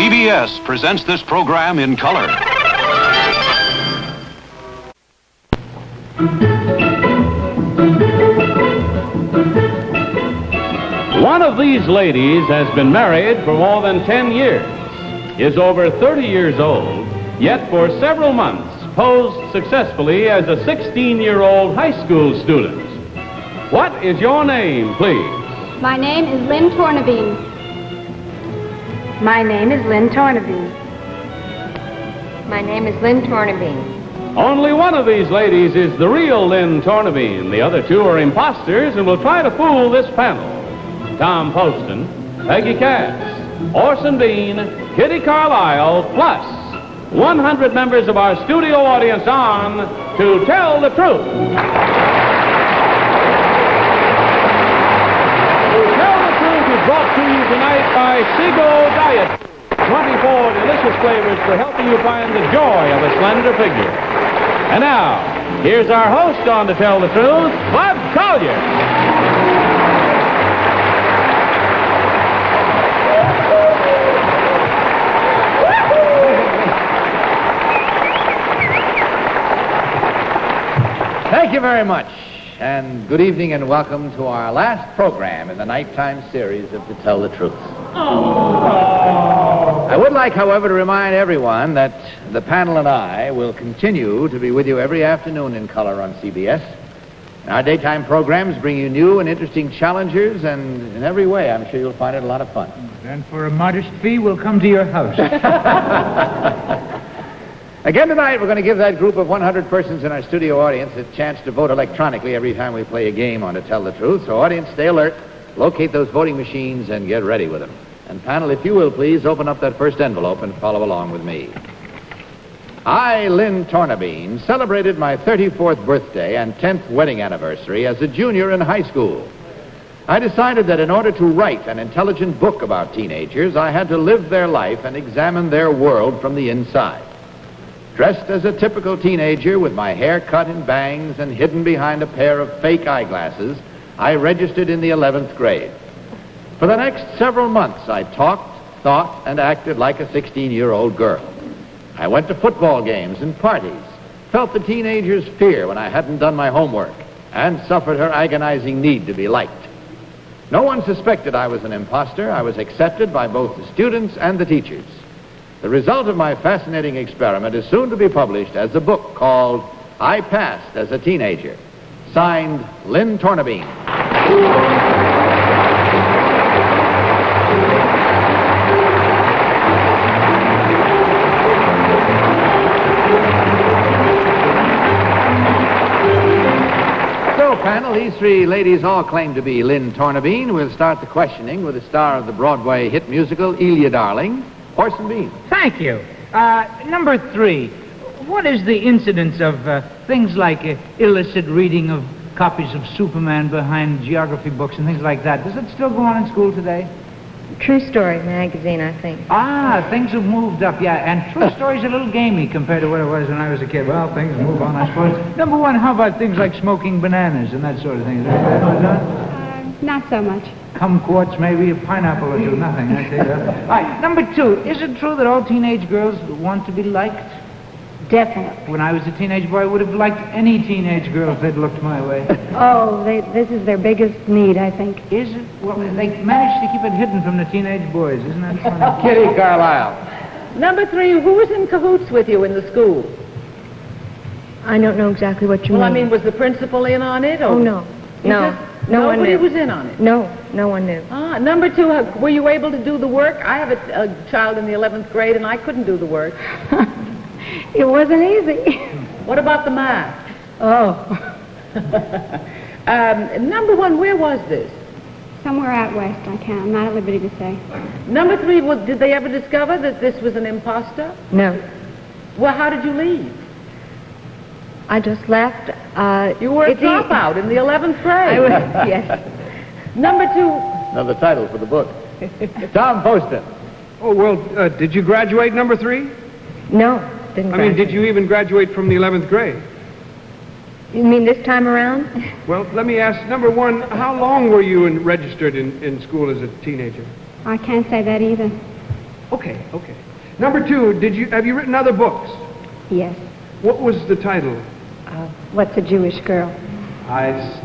CBS presents this program in color. One of these ladies has been married for more than 10 years, is over 30 years old, yet for several months posed successfully as a 16-year-old high school student. What is your name, please? My name is Lynn Tornabene. My name is Lynn Tornabene. My name is Lynn Tornabene. Only one of these ladies is the real Lynn Tornabene. The other two are imposters and will try to fool this panel. Tom Poston, Peggy Cass, Orson Bean, Kitty Carlisle, plus 100 members of our studio audience on To Tell the Truth. To Tell the Truth is brought to you tonight by Seago Diet. 24 delicious flavors for helping you find the joy of a slender figure. And now, here's our host on To Tell the Truth, Bud Collyer. Thank you very much, and good evening and welcome to our last program in the nighttime series of To Tell the Truth. I would like, however, to remind everyone that the panel and I will continue to be with you every afternoon in color on CBS. Our daytime programs bring you new and interesting challengers, and in every way, I'm sure you'll find it a lot of fun. And for a modest fee, we'll come to your house. Again tonight, we're going to give that group of 100 persons in our studio audience a chance to vote electronically every time we play a game on To Tell the Truth. So audience, stay alert, locate those voting machines, and get ready with them. And panel, if you will, please open up that first envelope and follow along with me. I, Lynn Tornabene, celebrated my 34th birthday and 10th wedding anniversary as a junior in high school. I decided that in order to write an intelligent book about teenagers, I had to live their life and examine their world from the inside. Dressed as a typical teenager with my hair cut in bangs and hidden behind a pair of fake eyeglasses, I registered in the 11th grade. For the next several months, I talked, thought, and acted like a 16-year-old girl. I went to football games and parties, felt the teenager's fear when I hadn't done my homework, and suffered her agonizing need to be liked. No one suspected I was an imposter. I was accepted by both the students and the teachers. The result of my fascinating experiment is soon to be published as a book called I Passed as a Teenager. Signed, Lynn Tornabene. So, panel, these three ladies all claim to be Lynn Tornabene. We'll start the questioning with the star of the Broadway hit musical, Elia Darling, Orson Bean. Thank you. Number 3. What is the incidence of things like illicit reading of copies of Superman behind geography books and things like that? Does it still go on in school today? True Story magazine, I think. Ah, things have moved up, yeah. And True Story's a little gamey compared to what it was when I was a kid. Well, things move on, I suppose. Number 1, how about things like smoking bananas and that sort of thing? Is that done? Not so much. Kumquats, maybe a pineapple or two, nothing. I say that. All right, number 2, is it true that all teenage girls want to be liked? Definitely. When I was a teenage boy, I would have liked any teenage girl if they'd looked my way. Oh, this is their biggest need, I think. Is it? Well, they managed to keep it hidden from the teenage boys. Isn't that funny? Kitty Carlisle. Number 3, who was in cahoots with you in the school? I don't know exactly what you mean. Well, I mean, was the principal in on it? Or Oh, no. No one Nobody knew. was in on it? No one knew. Number 2, were you able to do the work? I have a child in the 11th grade, and I couldn't do the work. It wasn't easy. What about the math? Oh. Number 1, where was this? Somewhere out west, I'm not at liberty to say. Number 3, did they ever discover that this was an imposter? No. Well, how did you leave? I just left. You were a dropout in the 11th grade. I was, yes. Number 2. Another title for the book. Tom Poston. Oh, well, did you graduate number 3? No, didn't graduate. Did you even graduate from the 11th grade? You mean this time around? Well, let me ask, number 1, how long were you registered in school as a teenager? I can't say that either. Okay. Number 2, have you written other books? Yes. What was the title? What's a Jewish girl?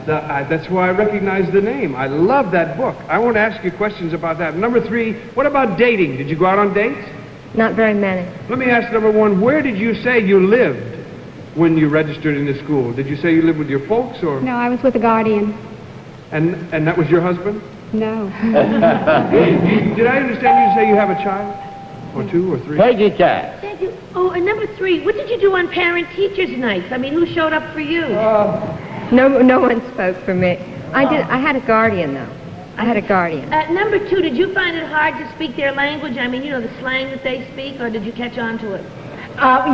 That's why I recognize the name. I love that book. I want to ask you questions about that. Number 3, what about dating? Did you go out on dates? Not very many. Let me ask number 1, where did you say you lived when you registered in the school? Did you say you lived with your folks or? No, I was with a guardian. And that was your husband? No. Did I understand you to say you have a child? Or 2 or 3? Peggy Cass. Thank you. Oh, and number 3, what did you do on parent-teachers nights? I mean, who showed up for you? No one spoke for me. I had a guardian, though. I had a guardian. Number 2, did you find it hard to speak their language? I mean, you know, the slang that they speak, or did you catch on to it?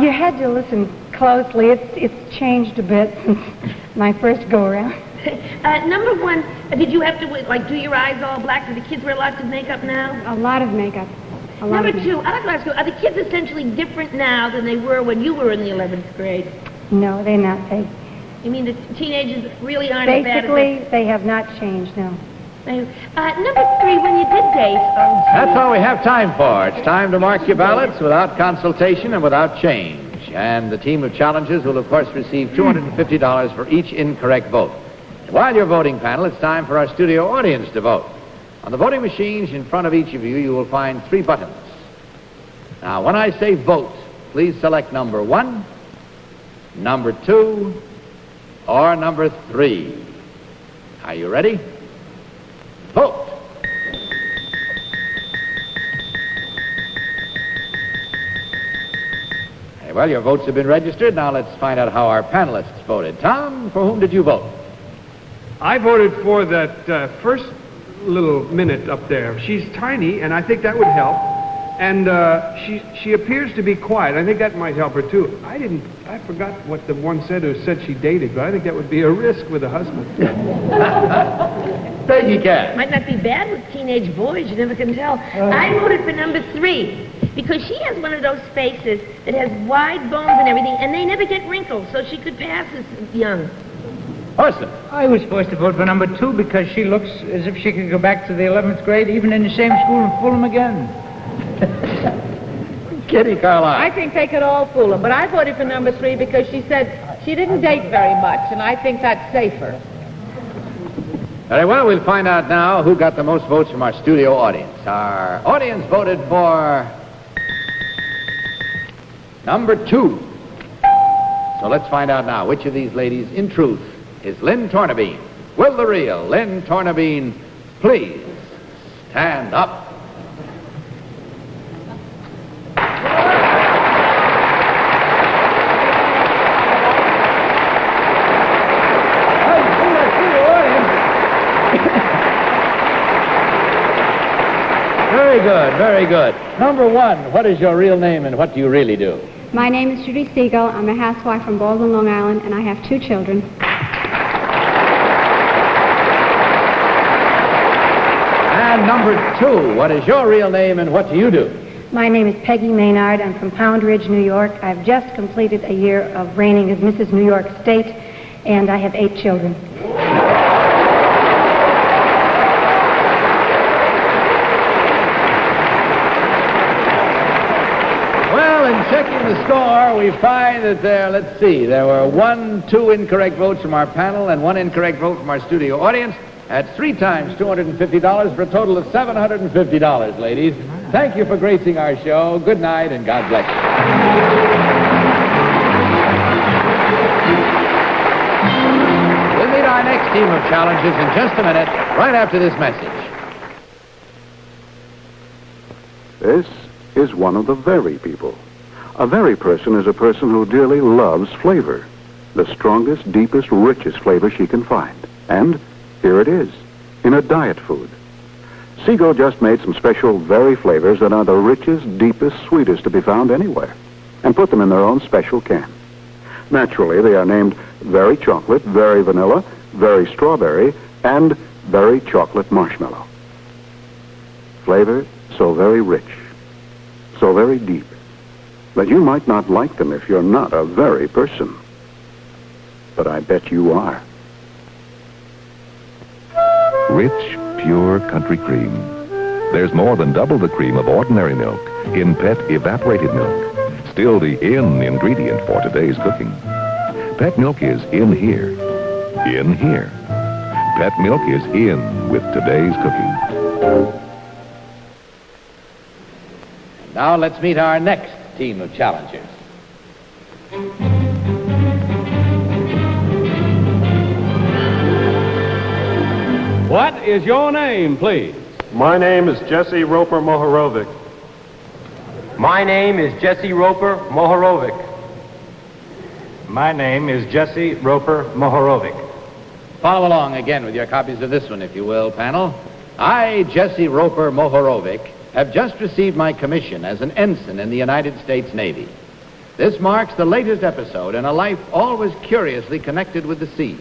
You had to listen closely. It's changed a bit since my first go-around. Number 1, did you have to, like, do your eyes all black? Do the kids wear lots of makeup now? A lot of makeup. Number 2, I'd like to ask you, are the kids essentially different now than they were when you were in the 11th grade? No, they're not. You mean the teenagers really aren't as bad as Basically, they have not changed, no. Number 3, when you did date... That's all we have time for. It's time to mark your ballots without consultation and without change. And the team of challengers will, of course, receive $250 for each incorrect vote. While you're voting, panel, it's time for our studio audience to vote. On the voting machines in front of each of you, you will find 3 buttons. Now, when I say vote, please select number 1, number 2, or number 3. Are you ready? Vote. Very well, your votes have been registered. Now let's find out how our panelists voted. Tom, for whom did you vote? I voted for that first little minute up there. She's tiny, and I think that would help. And she appears to be quiet. I think that might help her, too. I forgot what the one said who said she dated, but I think that would be a risk with a husband. Peggy Cass. Might not be bad with teenage boys, you never can tell. I voted for number 3, because she has one of those faces that has wide bones and everything, and they never get wrinkles, so she could pass as young. Orson. I was supposed to vote for number 2 because she looks as if she could go back to the 11th grade, even in the same school, and fool them again. Kitty Carlisle. I think they could all fool him, but I voted for number 3 because she said she didn't date very much, and I think that's safer. Very well, we'll find out now who got the most votes from our studio audience. Our audience voted for number 2. So let's find out now which of these ladies, in truth, is Lynn Tornabene. Will the real Lynn Tornabene please stand up? Very good, very good. Number 1, what is your real name and what do you really do? My name is Judy Siegel. I'm a housewife from Baldwin, Long Island, and I have 2 children. And number 2, what is your real name and what do you do? My name is Peggy Maynard. I'm from Pound Ridge, New York. I've just completed a year of reigning as Mrs. New York State, and I have 8 children. Checking the score, we find that there were 2 incorrect votes from our panel and 1 incorrect vote from our studio audience. That's 3 times $250 for a total of $750, ladies. Thank you for gracing our show. Good night and God bless you. We'll meet our next team of challenges in just a minute, right after this message. This is one of the very people. A very person is a person who dearly loves flavor, the strongest, deepest, richest flavor she can find. And here it is, in a diet food. Seago just made some special very flavors that are the richest, deepest, sweetest to be found anywhere, and put them in their own special can. Naturally, they are named Very Chocolate, Very Vanilla, Very Strawberry, and Very Chocolate Marshmallow. Flavor so very rich, so very deep, that you might not like them if you're not a very person. But I bet you are. Rich, pure country cream. There's more than double the cream of ordinary milk in pet evaporated milk, still the in ingredient for today's cooking. Pet milk is in here. In here. Pet milk is in with today's cooking. Now let's meet our next team of challengers. What is your name, please? My name is Jesse Roper Mohorovic. My name is Jesse Roper Mohorovic. My name is Jesse Roper Mohorovic. Follow along again with your copies of this one, if you will, panel. I, Jesse Roper Mohorovic, have just received my commission as an ensign in the United States Navy. This marks the latest episode in a life always curiously connected with the sea.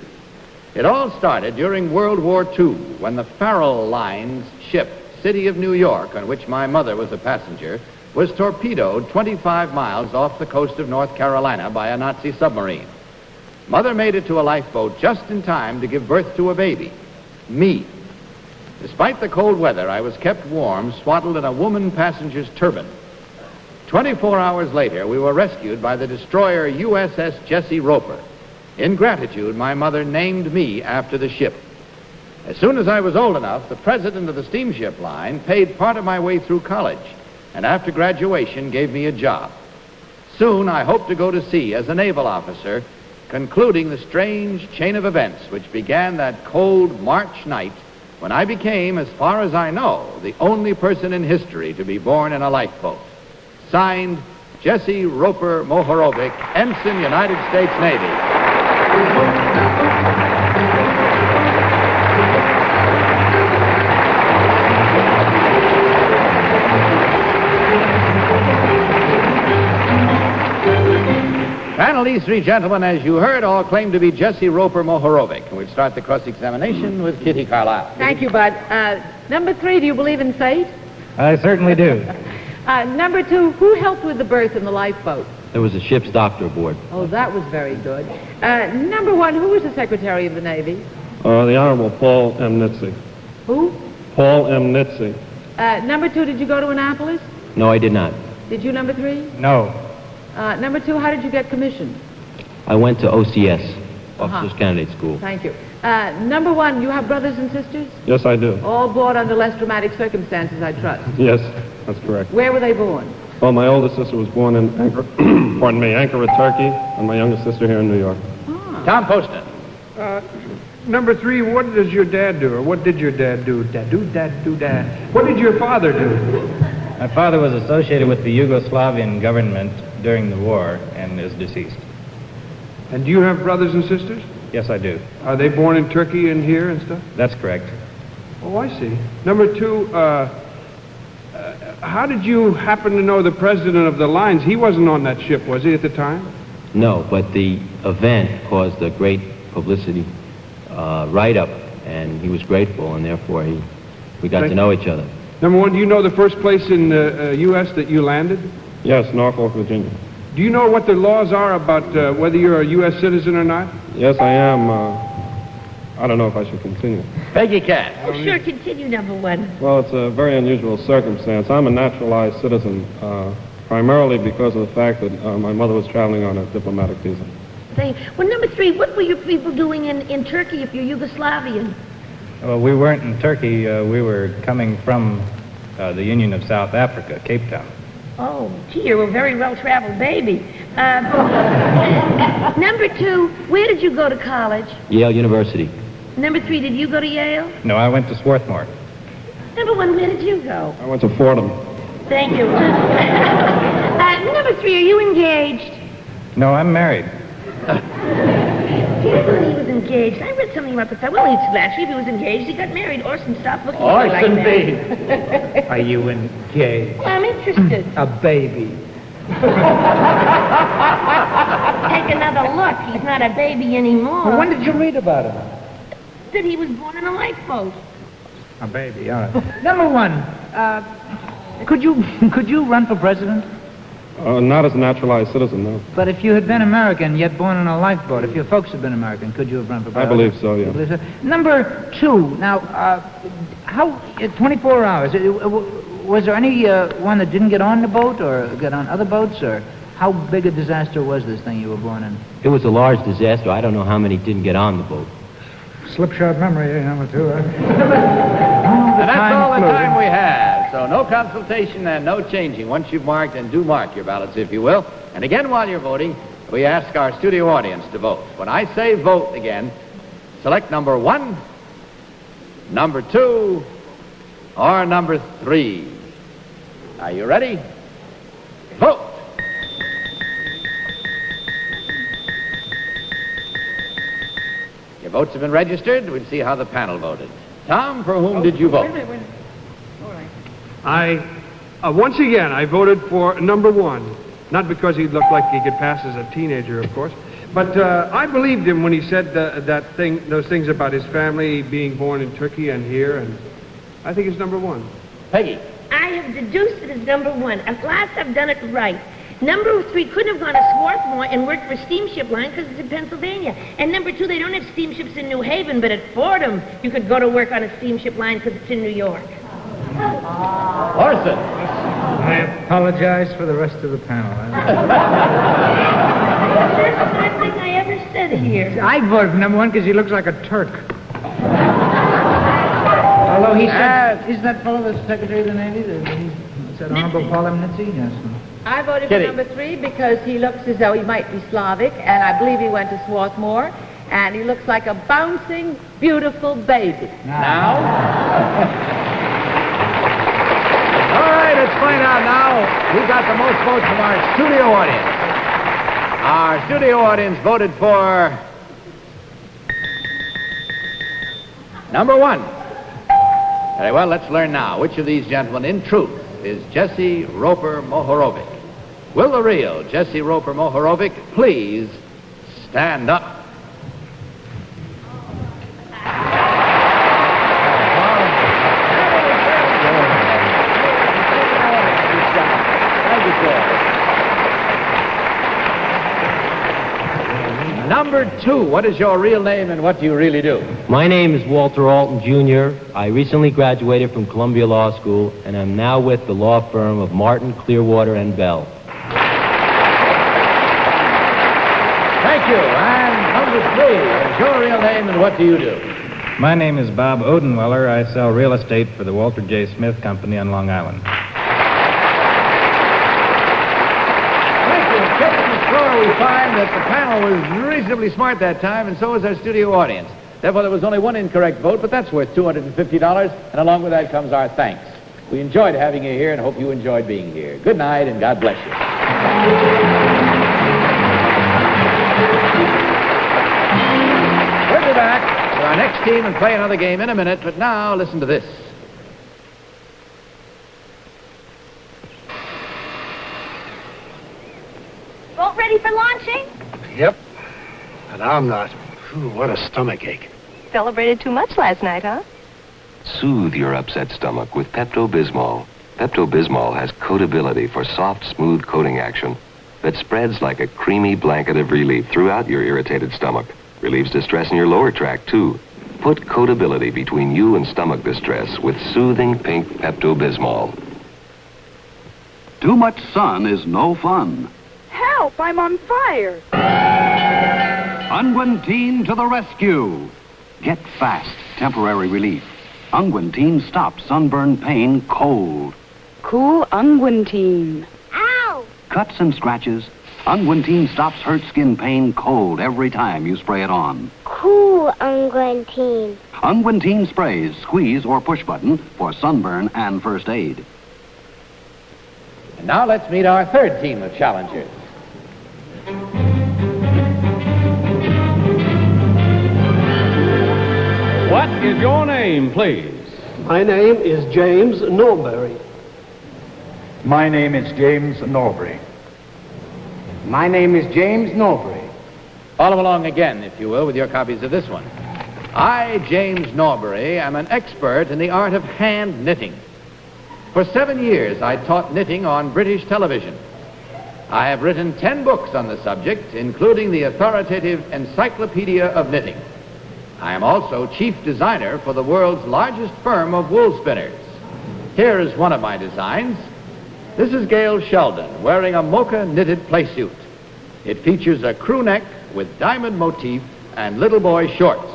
It all started during World War II, when the Farrell Line's ship, City of New York, on which my mother was a passenger, was torpedoed 25 miles off the coast of North Carolina by a Nazi submarine. Mother made it to a lifeboat just in time to give birth to a baby, me. Despite the cold weather, I was kept warm, swaddled in a woman passenger's turban. 24 hours later, we were rescued by the destroyer USS Jesse Roper. In gratitude, my mother named me after the ship. As soon as I was old enough, the president of the steamship line paid part of my way through college, and after graduation gave me a job. Soon, I hope to go to sea as a naval officer, concluding the strange chain of events which began that cold March night when I became, as far as I know, the only person in history to be born in a lifeboat. Signed, Jesse Roper Mohorovic, Ensign, United States Navy. Panel, these three gentlemen, as you heard, all claim to be Jesse Roper Mohorovic. And we'll start the cross-examination with Kitty Carlisle. Thank you, Bud. Number 3, do you believe in fate? I certainly do. Number 2, who helped with the berth in the lifeboat? There was a ship's doctor aboard. Oh, that was very good. Number 1, who was the Secretary of the Navy? The Honorable Paul M. Nitze. Who? Paul M. Nitze. Number 2, did you go to Annapolis? No, I did not. Did you, number 3? No. Number 2, how did you get commissioned? I went to OCS, Officers Candidate School. Thank you. Number 1, you have brothers and sisters? Yes, I do. All born under less dramatic circumstances, I trust. Yes, that's correct. Where were they born? Well, my oldest sister was born in Ankara, Turkey, and my youngest sister here in New York. Tom Poston. Number 3, what does your dad do, or what did your dad do? Dad. What did your father do? My father was associated with the Yugoslavian government during the war and is deceased. And do you have brothers and sisters? Yes, I do. Are they born in Turkey and here and stuff? That's correct. Oh, I see. Number 2, how did you happen to know the president of the lines? He wasn't on that ship, was he, at the time? No, but the event caused a great publicity write-up, and he was grateful, and therefore we got to know each other. Number 1, do you know the first place in the U.S. that you landed? Yes, Norfolk, Virginia. Do you know what the laws are about whether you're a U.S. citizen or not? Yes, I am. I don't know if I should continue. Peggy Cass. Oh, sure, continue, number 1. Well, it's a very unusual circumstance. I'm a naturalized citizen, primarily because of the fact that my mother was traveling on a diplomatic visa. Well, number 3, what were your people doing in Turkey if you're Yugoslavian? Well, we weren't in Turkey. We were coming from the Union of South Africa, Cape Town. Oh, gee, you're a very well-traveled baby. Number 2, where did you go to college? Yale University. Number 3, did you go to Yale? No, I went to Swarthmore. Number 1, where did you go? I went to Fordham. Thank you. Number 3, are you engaged? No, I'm married. He was engaged. I read something about the fact. Well, actually, if he was engaged, he got married. Orson, stop looking at me like Orson that. B. Are you engaged? Well, I'm interested. A baby. Take another look. He's not a baby anymore. Well, when did you read about him? That he was born in a lifeboat. A baby, all right. Number 1, could you run for president? Not as a naturalized citizen, no. But if you had been American, yet born in a lifeboat, if your folks had been American, could you have run for president? I believe so, yeah. You believe so? Number 2, now, how, 24 hours, Was there any one that didn't get on the boat or get on other boats, or how big a disaster was this thing you were born in? It was a large disaster. I don't know how many didn't get on the boat. Slipshod memory, number 2. And that's all the time we have. So no consultation and no changing. Once you've marked, and do mark your ballots, if you will. And again, while you're voting, we ask our studio audience to vote. When I say vote again, select number 1, number 2, or number 3. Are you ready? Vote! Your votes have been registered. We'll see how the panel voted. Tom, for whom did you vote? Once again, I voted for number 1. Not because he looked like he could pass as a teenager, of course, but I believed him when he said those things about his family being born in Turkey and here, and I think it's number 1. Peggy. I have deduced it as number 1. At last I've done it right. Number 3 couldn't have gone to Swarthmore and worked for Steamship Line because it's in Pennsylvania. And number 2, they don't have steamships in New Haven, but at Fordham you could go to work on a steamship line because it's in New York. Orson. I apologize for the rest of the panel. That's the first thing I ever said here. I voted for number 1 because he looks like a Turk. Although he said, is that fellow the Secretary of the Navy? Is that Honorable Paul M. Nitze? Yes. I voted Kitty. for number 3 because he looks as though he might be Slavic, and I believe he went to Swarthmore, and he looks like a bouncing, beautiful baby. Now? All right, let's find out now who got the most votes from our studio audience. Our studio audience voted for number 1. Very well, let's learn now which of these gentlemen, in truth, is Jesse Roper Mohorovic. Will the real Jesse Roper Mohorovic please stand up? Number 2, what is your real name and what do you really do? My name is Walter Alton, Jr. I recently graduated from Columbia Law School, and I'm now with the law firm of Martin, Clearwater, and Bell. Thank you. And number 3, what is your real name and what do you do? My name is Bob Odenweller. I sell real estate for the Walter J. Smith Company on Long Island. We find that the panel was reasonably smart that time, and so was our studio audience. Therefore, there was only 1 incorrect vote, but that's worth $250, and along with that comes our thanks. We enjoyed having you here and hope you enjoyed being here. Good night, and God bless you. We'll be back with our next team and play another game in a minute, but now listen to this. Boat ready for launching? Yep. And I'm not. Ooh, what a stomachache. Celebrated too much last night, huh? Soothe your upset stomach with Pepto-Bismol. Pepto-Bismol has coatability for soft, smooth coating action that spreads like a creamy blanket of relief throughout your irritated stomach. Relieves distress in your lower tract, too. Put coatability between you and stomach distress with soothing pink Pepto-Bismol. Too much sun is no fun. Help! I'm on fire! Unguentine to the rescue. Get fast, temporary relief. Unguentine stops sunburn pain cold. Cool Unguentine. Ow! Cuts and scratches. Unguentine stops hurt skin pain cold every time you spray it on. Cool Unguentine. Unguentine sprays, squeeze or push button for sunburn and first aid. And now let's meet our 3rd team of challengers. What is your name, please? My name is James Norbury. My name is James Norbury. My name is James Norbury. Follow along again, if you will, with your copies of this one. I, James Norbury, am an expert in the art of hand knitting. For 7 years, I taught knitting on British television. I have written 10 books on the subject, including the authoritative Encyclopedia of Knitting. I am also chief designer for the world's largest firm of wool spinners. Here is one of my designs. This is Gail Sheldon wearing a mocha knitted playsuit. It features a crew neck with diamond motif and little boy shorts.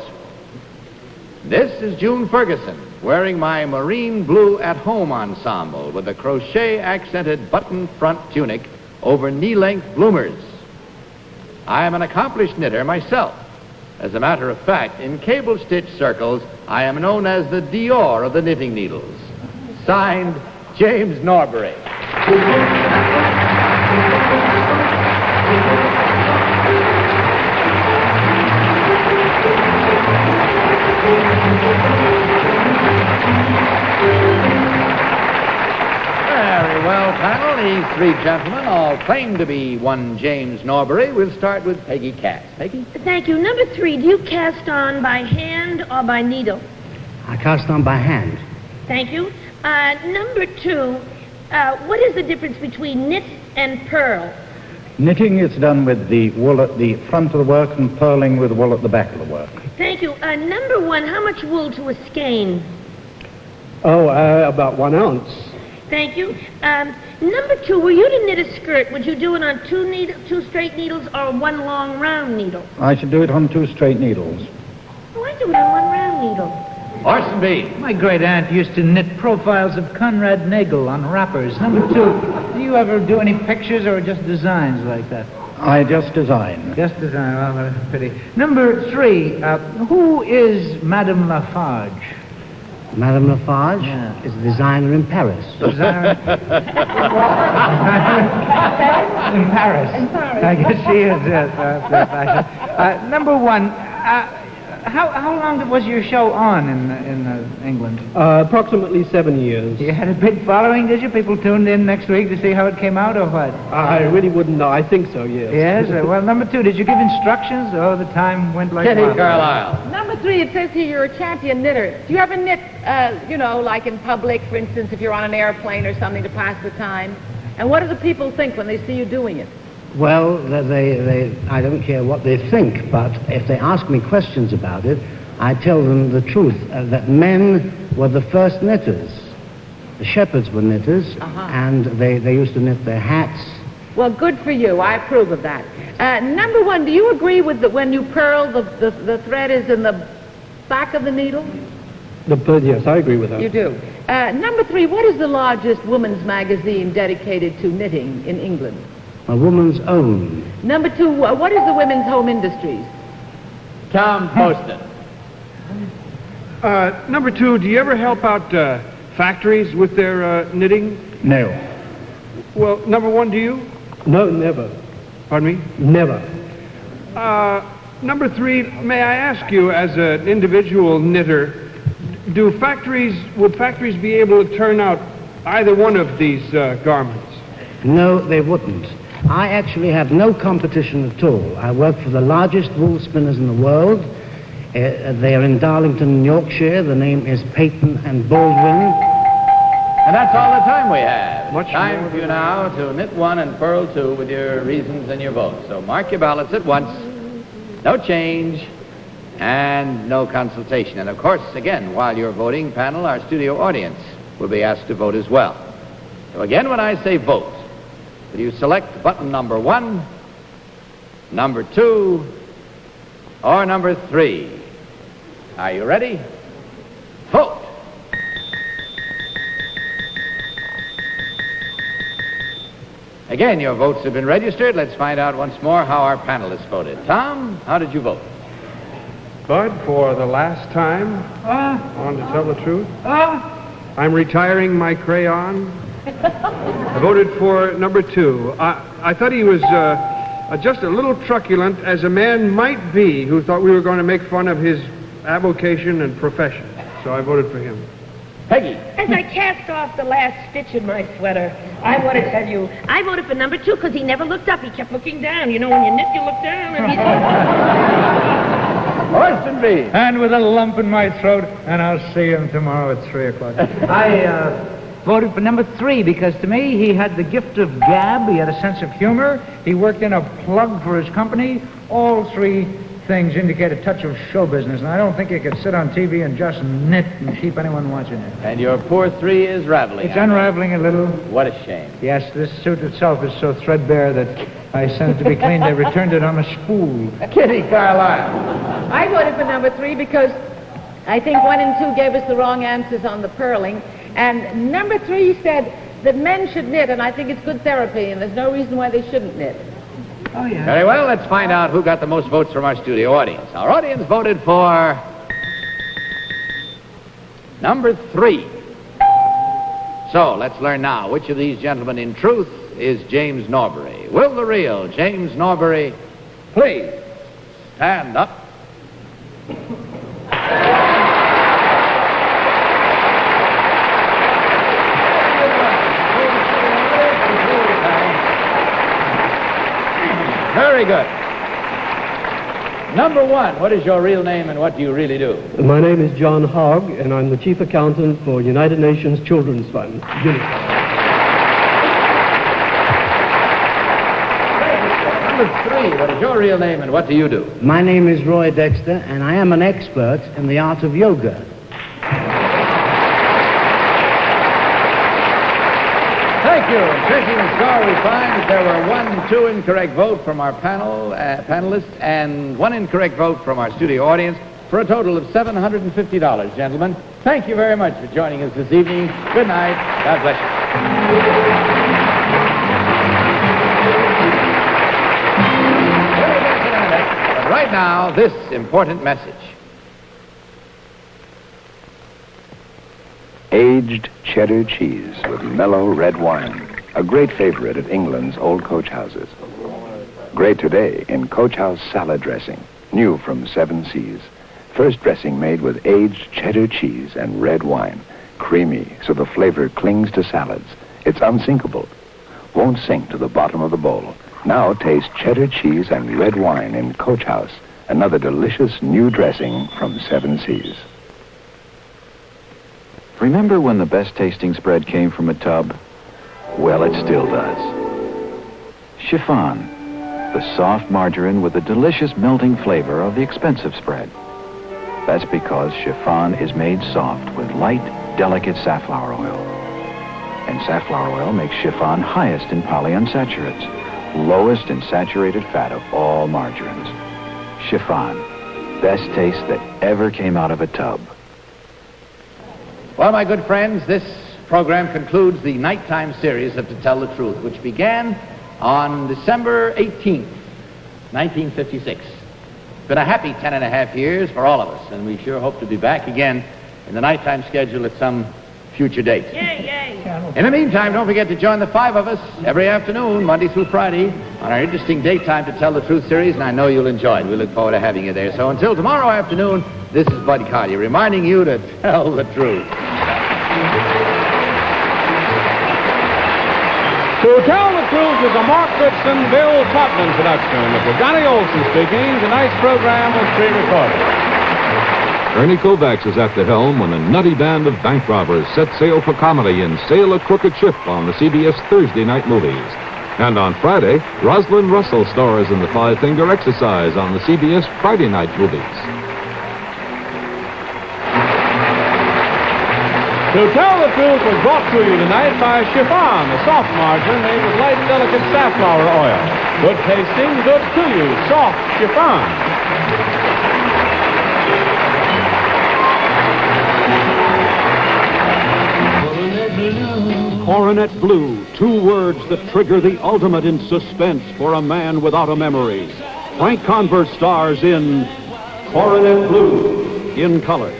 This is June Ferguson wearing my marine blue at-home ensemble with a crochet accented button front tunic over knee-length bloomers. I am an accomplished knitter myself. As a matter of fact, in cable stitch circles, I am known as the Dior of the knitting needles. Signed, James Norbury. Very well, panel. These three gentlemen all claim to be one James Norbury. We'll start with Peggy Cass. Peggy? Thank you. Number 3, do you cast on by hand or by needle? I cast on by hand. Thank you. Number 2, what is the difference between knit and purl? Knitting is done with the wool at the front of the work and purling with wool at the back of the work. Thank you. Number 1, how much wool to a skein? Oh, about 1 ounce. Thank you. Number 2, were you to knit a skirt, would you do it on 2 straight needles or 1 long round needle? I should do it on 2 straight needles. Oh, I do it on 1 round needle. Orson B. My great aunt used to knit profiles of Conrad Nagel on wrappers. Number 2, do you ever do any pictures or just designs like that? I just design. Just design, well, that's a pity. Number 3, who is Madame Lafarge? Madame Lafarge is a designer in Paris. Designer in Paris. In Paris. I guess she is, yes. Number 1, how long was your show on in England? Approximately 7 years. You had a big following, did you? People tuned in next week to see how it came out, or what? I really wouldn't know. I think so, yes. Yes? Well, number 2, did you give instructions? Oh, the time went like Kitty wildfire. Carlisle. Number 3, it says here you're a champion knitter. Do you ever knit, like in public, for instance, if you're on an airplane or something to pass the time? And what do the people think when they see you doing it? Well, I don't care what they think, but if they ask me questions about it, I tell them the truth, that men were the first knitters. The shepherds were knitters, and they used to knit their hats. Well, good for you. I approve of that. Number 1, do you agree with that when you purl, the thread is in the back of the needle? Yes, I agree with that. You do. Number 3, what is the largest women's magazine dedicated to knitting in England? A woman's own. Number 2, what is the women's home industries? Tom Poston. Number 2, do you ever help out factories with their knitting? No. Well, number 1, do you? No, never. Pardon me? Never. Number 3, may I ask you, as an individual knitter, would factories be able to turn out either one of these garments? No, they wouldn't. I actually have no competition at all. I work for the largest wool spinners in the world. They are in Darlington, Yorkshire. The name is Peyton and Baldwin. And that's all the time we have. Much time more for you now to knit 1 and purl 2 with your reasons and your votes. So mark your ballots at once. No change and no consultation. And of course, again, while you're voting, panel, our studio audience will be asked to vote as well. So again, when I say vote, will you select button number 1, number 2, or number 3? Are you ready? Vote! Again, your votes have been registered. Let's find out once more how our panelists voted. Tom, how did you vote? Bud, for the last time, on to tell the truth, I'm retiring my crayon. I voted for number 2. I thought he was just a little truculent, as a man might be who thought we were going to make fun of his avocation and profession. So I voted for him. Peggy. As I cast off the last stitch in my sweater, I want to tell you, I voted for number 2 because he never looked up. He kept looking down. You know, when you knit, you look down. And Orson B. And with a lump in my throat, and I'll see him tomorrow at 3 o'clock. I voted for number 3 because to me he had the gift of gab, he had a sense of humor, he worked in a plug for his company. All 3 things indicate a touch of show business, and I don't think you could sit on TV and just knit and keep anyone watching it. And your poor 3 is raveling. It's unraveling a little. What a shame. Yes, this suit itself is so threadbare that I sent it to be cleaned. They returned it on a spool. Kitty Carlisle. I voted for number 3 because I think 1 and 2 gave us the wrong answers on the purling. And number 3 said that men should knit, and I think it's good therapy, and there's no reason why they shouldn't knit. Oh, yeah. Very well, let's find out who got the most votes from our studio audience. Our audience voted for number 3. So, let's learn now which of these gentlemen, in truth, is James Norbury. Will the real James Norbury please stand up? Very good. Number 1, what is your real name and what do you really do? My name is John Hogg, and I'm the chief accountant for United Nations Children's Fund, UNICEF. Number 3, what is your real name and what do you do? My name is Roy Dexter, and I am an expert in the art of yoga. Thank you. Taking the score, we find that there were 1, 2 incorrect votes from our panelists and 1 incorrect vote from our studio audience for a total of $750, gentlemen. Thank you very much for joining us this evening. Good night. God bless you. But right now, this important message. Aged cheddar cheese with mellow red wine, a great favorite at England's old coach houses. Great today in Coach House salad dressing, new from 7 Seas. First dressing made with aged cheddar cheese and red wine. Creamy, so the flavor clings to salads. It's unsinkable. Won't sink to the bottom of the bowl. Now taste cheddar cheese and red wine in Coach House, another delicious new dressing from 7 Seas. Remember when the best tasting spread came from a tub? Well, it still does. Chiffon, the soft margarine with the delicious melting flavor of the expensive spread. That's because chiffon is made soft with light, delicate safflower oil. And safflower oil makes chiffon highest in polyunsaturates, lowest in saturated fat of all margarines. Chiffon, best taste that ever came out of a tub. Well, my good friends, this program concludes the nighttime series of To Tell the Truth, which began on December 18th, 1956. It's been a happy 10.5 years for all of us, and we sure hope to be back again in the nighttime schedule at some future date. In the meantime, don't forget to join the 5 of us every afternoon, Monday through Friday, on our interesting daytime To Tell the Truth series, and I know you'll enjoy it. We look forward to having you there. So until tomorrow afternoon, this is Bud Collier reminding you to tell the truth. To Tell the Truth is a Mark Goodson, Bill Todman production. It was Johnny Olson speaking. Tonight's program was pre-recorded. Ernie Kovacs is at the helm when a nutty band of bank robbers set sail for comedy in Sail a Crooked Ship on the CBS Thursday night movies. And on Friday, Rosalind Russell stars in the Five-Finger Exercise on the CBS Friday night movies. To Tell the Truth was brought to you tonight by Chiffon, a soft margarine made with light, delicate safflower oil. Good tasting, good to you. Soft Chiffon. Coronet Blue, 2 words that trigger the ultimate in suspense for a man without a memory. Frank Converse stars in Coronet Blue, in color.